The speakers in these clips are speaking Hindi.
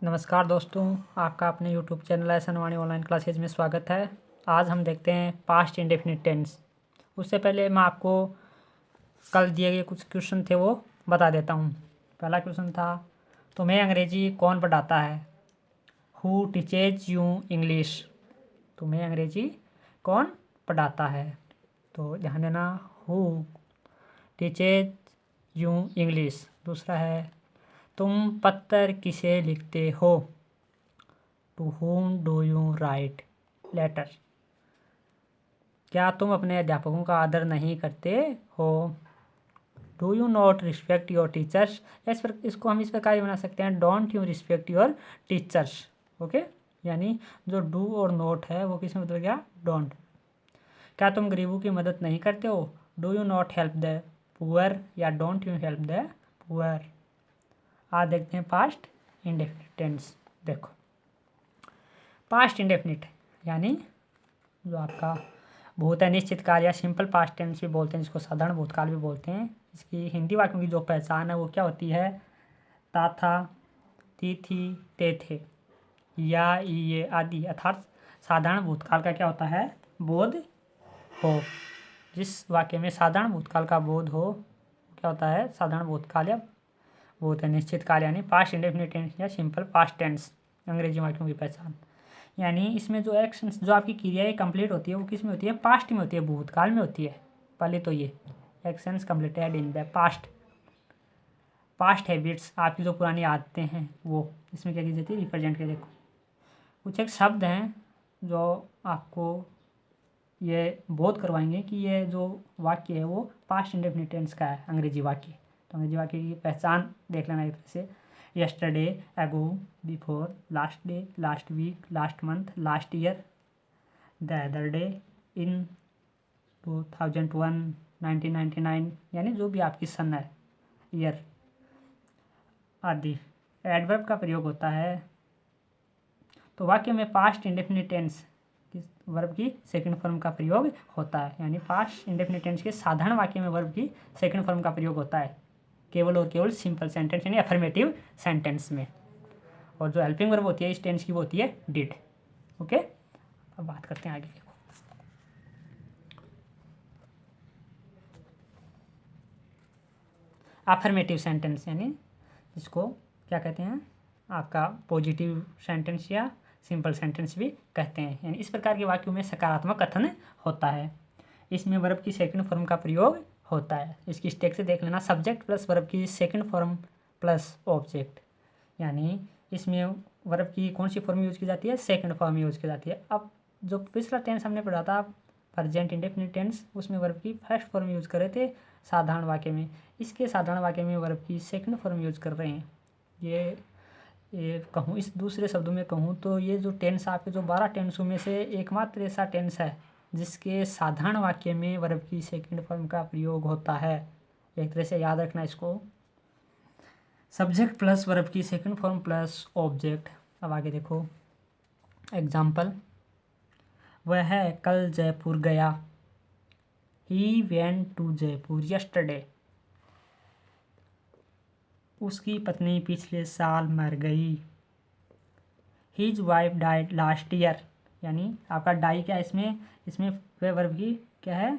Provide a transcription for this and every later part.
नमस्कार दोस्तों, आपका अपने यूट्यूब चैनल एहसन वाणी ऑनलाइन क्लासेज में स्वागत है। आज हम देखते हैं पास्ट इंडेफिनिट टेंस। उससे पहले मैं आपको कल दिए गए कुछ क्वेश्चन थे वो बता देता हूँ। पहला क्वेश्चन था, तुम्हें अंग्रेजी कौन पढ़ाता है? Who teaches you English? तुम्हें अंग्रेजी कौन पढ़ाता है? तो ध्यान देना, हु टीचेज यू इंग्लिश। दूसरा है, तुम पत्र किसे लिखते हो? To whom do you write letter? क्या तुम अपने अध्यापकों का आदर नहीं करते हो? Do you not respect your teachers? इसको हम इस प्रकार बना सकते हैं, don't you respect your teachers. Okay, यानी जो डू और नॉट है वो किस में बदल गया? डोंट। क्या तुम गरीबों की मदद नहीं करते हो? Do you not help the poor या don't you help the poor? आज देखते हैं पास्ट इंडेफिनिट टेंस। देखो, पास्ट इंडेफिनिट यानी जो आपका भूत है निश्चित काल या सिंपल पास्ट टेंस भी बोलते हैं, जिसको साधारण भूतकाल भी बोलते हैं। इसकी हिंदी वाक्यों की जो पहचान है वो क्या होती है? ता था, ती थी, ते थे, या ये आदि। अर्थात साधारण भूतकाल का क्या होता है? बोध हो। जिस वाक्य में साधारण भूतकाल का बोध हो क्या होता है? साधारण भूतकाल या भूत है निश्चित काल यानी पास्ट इंडेफिनिट टेंस या सिंपल पास्ट टेंस। अंग्रेजी वाक्यों की पहचान यानी इसमें जो एक्शन जो आपकी क्रियाएं कंप्लीट होती है वो किस में होती है? पास्ट में होती है, भूतकाल में होती है। पहले तो ये actions completed in the past. Past habits आपकी जो पुरानी आदतें हैं वो इसमें क्या की जाती है? रिप्रेजेंट कर। देखो, कुछ एक शब्द हैं जो आपको ये बोध करवाएंगे कि ये जो वाक्य है वो पास्ट इंडेफिनिट टेंस का है, अंग्रेजी वाक्य। तो अंग्रेजी वाक्य की पहचान देख लेना एक तरह से। Yesterday, ago, before, last day, last week, last month, last year, the other day, in 2001, 1999, यानी जो भी आपकी सन है, ईयर आदि। एडवर्ब का प्रयोग होता है। तो वाक्य में पास्ट इंडेफिनिट टेंस वर्ब की सेकंड फॉर्म का प्रयोग होता है, यानी पास्ट इंडेफिनिट टेंस के साधारण वाक्य में वर्ब की सेकंड फॉर्म का प्रयोग होता है केवल और केवल सिंपल सेंटेंस यानी अफर्मेटिव सेंटेंस में। और जो हेल्पिंग वर्ब होती है इस टेंस की वो होती है डिड। ओके, अब बात करते हैं आगे। देखो, अफर्मेटिव सेंटेंस यानी जिसको क्या कहते हैं? आपका पॉजिटिव सेंटेंस या सिंपल सेंटेंस भी कहते हैं। यानी इस प्रकार के वाक्यों में सकारात्मक कथन होता है। इसमें वर्ब की सेकंड फॉर्म का प्रयोग होता है। इसकी स्टेक से देख लेना, सब्जेक्ट प्लस वर्ब की सेकंड फॉर्म प्लस ऑब्जेक्ट। यानी इसमें वर्ब की कौन सी फॉर्म यूज की जाती है? सेकंड फॉर्म यूज की जाती है। अब जो पिछला टेंस हमने पढ़ा था प्रेजेंट इंडेफिनिट टेंस, उसमें वर्ब की फर्स्ट फॉर्म यूज कर रहे थे साधारण वाक्य में। इसके साधारण वाक्य में वर्ब की सेकंड फॉर्म यूज कर रहे हैं। ये कहूँ, इस दूसरे शब्दों में कहूँ तो ये जो टेंस आपके जो 12 टेंसों में से एकमात्र ऐसा टेंस है जिसके साधारण वाक्य में वर्ब की सेकंड फॉर्म का प्रयोग होता है। एक तरह से याद रखना इसको, सब्जेक्ट प्लस वर्ब की सेकंड फॉर्म प्लस ऑब्जेक्ट। अब आगे देखो एग्जाम्पल, वह कल जयपुर गया। He went to Jaipur yesterday. उसकी पत्नी पिछले साल मर गई। His wife died last year. यानी आपका डाई क्या है इसमें वह वर्ब की क्या है?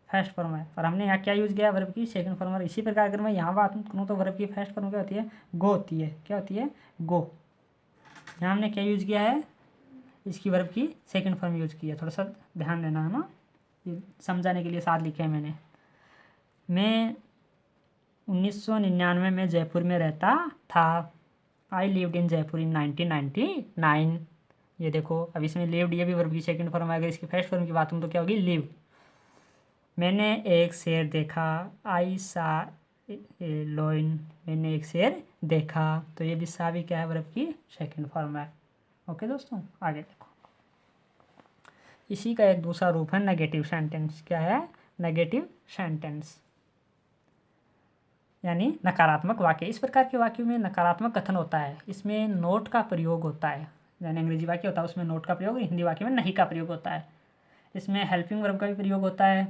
फर्स्ट फॉर्म है। और हमने यहाँ क्या यूज़ किया? वर्ब की सेकंड फॉर्म। और इसी प्रकार अगर मैं यहाँ बात करूँ तो वर्ब की फर्स्ट फॉर्म क्या होती है? गो होती है। क्या होती है? गो। यहाँ हमने क्या यूज़ किया है? इसकी वर्ब की सेकंड फॉर्म यूज़ की है। थोड़ा सा ध्यान देना है ना, ये समझाने के लिए साथ लिखे हैं मैंने। मैं 1999 में जयपुर में रहता था। आई लिव्ड इन जयपुर इन 1999। ये देखो, अब इसमें लिव्ड ये भी वर्ब की सेकंड फॉर्म है। अगर इसकी फर्स्ट फॉर्म की बात करूँ तो क्या होगी? लिव। मैंने एक शेर देखा। आई सा ए लॉइन। मैंने एक शेर देखा। तो ये भी सा भी क्या है? वर्ब की सेकंड फॉर्म है। ओके दोस्तों, आगे देखो, इसी का एक दूसरा रूप है नेगेटिव सेंटेंस। क्या है? नेगेटिव सेंटेंस यानी नकारात्मक वाक्य। इस प्रकार के वाक्यों में नकारात्मक कथन होता है। इसमें नोट का प्रयोग होता है। यानी अंग्रेजी वाक्य होता है उसमें नोट का प्रयोग, हिंदी वाक्य में नहीं का प्रयोग होता है। इसमें हेल्पिंग वर्ब का भी प्रयोग होता है।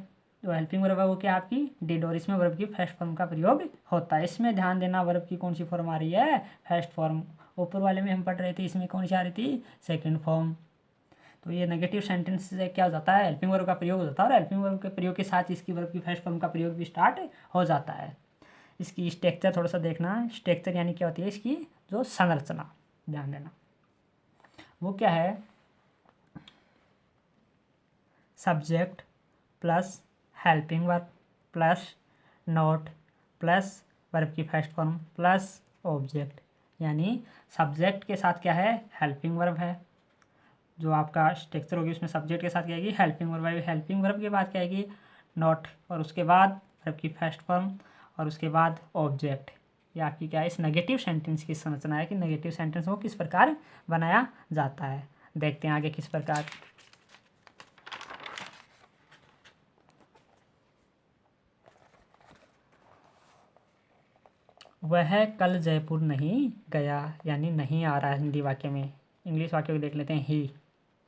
जो हेल्पिंग वर्ब है वो क्या आपकी? डिड। और इसमें वर्ब की फर्स्ट फॉर्म का प्रयोग होता है। इसमें ध्यान देना, वर्ब की कौन सी फॉर्म आ रही है? First form. ऊपर वाले में हम पढ़ रहे थे, इसमें कौन सी आ रही थी, सेकंड फॉर्म। तो ये नेगेटिव सेंटेंस से क्या हो जाता है, हेल्पिंग वर्ब का प्रयोग हो जाता है और हेल्पिंग वर्ब के प्रयोग के साथ इसकी वर्ब की फर्स्ट फॉर्म का प्रयोग भी स्टार्ट हो जाता है। इसकी स्ट्रक्चर थोड़ा सा देखना, स्ट्रक्चर यानी क्या होती है इसकी जो संरचना, ध्यान देना वो क्या है, subject plus helping verb plus not plus verb की फर्स्ट फॉर्म प्लस ऑब्जेक्ट। यानी सब्जेक्ट के साथ क्या है, हेल्पिंग वर्ब है, जो आपका स्ट्रक्चर होगी उसमें सब्जेक्ट के साथ क्या आएगी, हेल्पिंग वर्ब आएगी, हेल्पिंग वर्ब के बाद क्या आएगी, नोट, और उसके बाद वर्ब की फर्स्ट फॉर्म और उसके बाद ऑब्जेक्ट। ये आपकी क्या है, इस नेगेटिव सेंटेंस की संरचना है कि नेगेटिव सेंटेंस को किस प्रकार बनाया जाता है। देखते हैं आगे किस प्रकार। वह कल जयपुर नहीं गया, यानी नहीं आ रहा है हिंदी वाक्य में। इंग्लिश वाक्य को देख लेते हैं, ही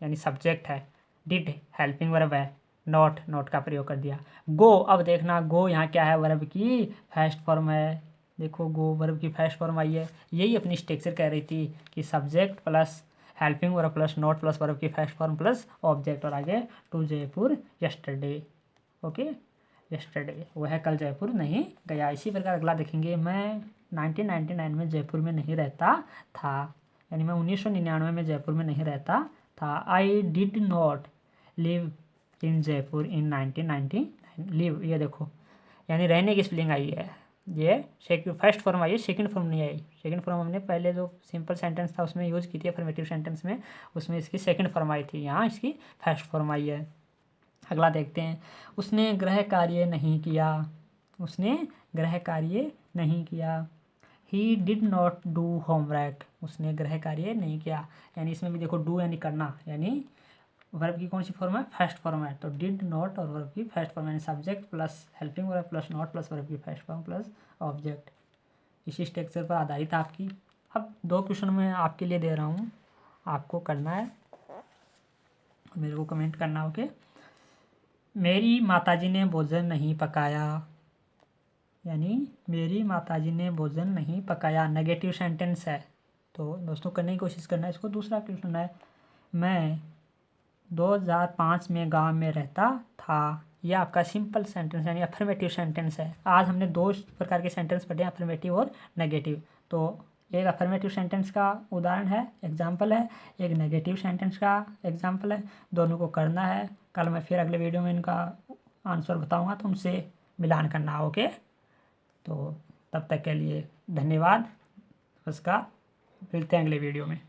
यानी सब्जेक्ट है, डिड हेल्पिंग वर्ब है, नोट का प्रयोग कर दिया। गो, अब देखना गो यहाँ क्या है, वर्ब की फर्स्ट फॉर्म है, देखो गो वर्ब की फर्स्ट फॉर्म आई है। यही अपनी स्ट्रक्चर कह रही थी कि subject plus helping verb plus not plus verb की फर्स्ट फॉर्म प्लस ऑब्जेक्ट, और आगे to Jaipur yesterday, okay yesterday, वह कल जयपुर नहीं गया। इसी प्रकार अगला देखेंगे, मैं 1999 में जयपुर में नहीं रहता था, यानी मैं 1999 में जयपुर में नहीं रहता था। I did not live in Jaipur in 1999। Live, ये देखो यानी रहने की स्पेलिंग आई है, ये फर्स्ट फॉर्म आई है, सेकंड फॉर्म नहीं आई। सेकंड फॉर्म हमने पहले जो सिंपल सेंटेंस था उसमें यूज़ की थी, अफर्मेटिव सेंटेंस में, उसमें इसकी सेकंड फॉर्म आई थी, यहाँ इसकी फर्स्ट फॉर्म आई है। अगला देखते हैं, उसने गृह कार्य नहीं किया, उसने गृह कार्य नहीं किया। He did not do homework, उसने गृह कार्य नहीं किया। यानी इसमें भी देखो डू यानी करना, यानी वर्ब की कौन सी फॉर्म है, फर्स्ट फॉर्म है, तो डिड नॉट और वर्ब की फर्स्ट फॉर्म यानी subject plus helping verb plus not plus verb की फर्स्ट फॉर्म प्लस ऑब्जेक्ट। इसी स्ट्रक्चर पर आधारित आपकी। अब 2 क्वेश्चन मैं आपके लिए दे रहा हूँ, आपको करना है, मेरे को कमेंट करना, ओके। मेरी माताजी ने भोजन नहीं पकाया, यानी मेरी माताजी ने भोजन नहीं पकाया नेगेटिव सेंटेंस है, तो दोस्तों करने की कोशिश करना है इसको। दूसरा क्वेश्चन है, मैं 2005 में गांव में रहता था, यह आपका सिंपल सेंटेंस यानी अफर्मेटिव सेंटेंस है। आज हमने 2 प्रकार के सेंटेंस पढ़े, अफर्मेटिव और नेगेटिव। तो एक अफर्मेटिव सेंटेंस का उदाहरण है, एग्जाम्पल है, एक नेगेटिव सेंटेंस का एग्जाम्पल है, दोनों को करना है। कल मैं फिर अगले वीडियो में इनका आंसर बताऊंगा, तो उनसे मिलान करना, ओके। तो तब तक के लिए धन्यवाद, नमस्कार, मिलते हैं अगले वीडियो में।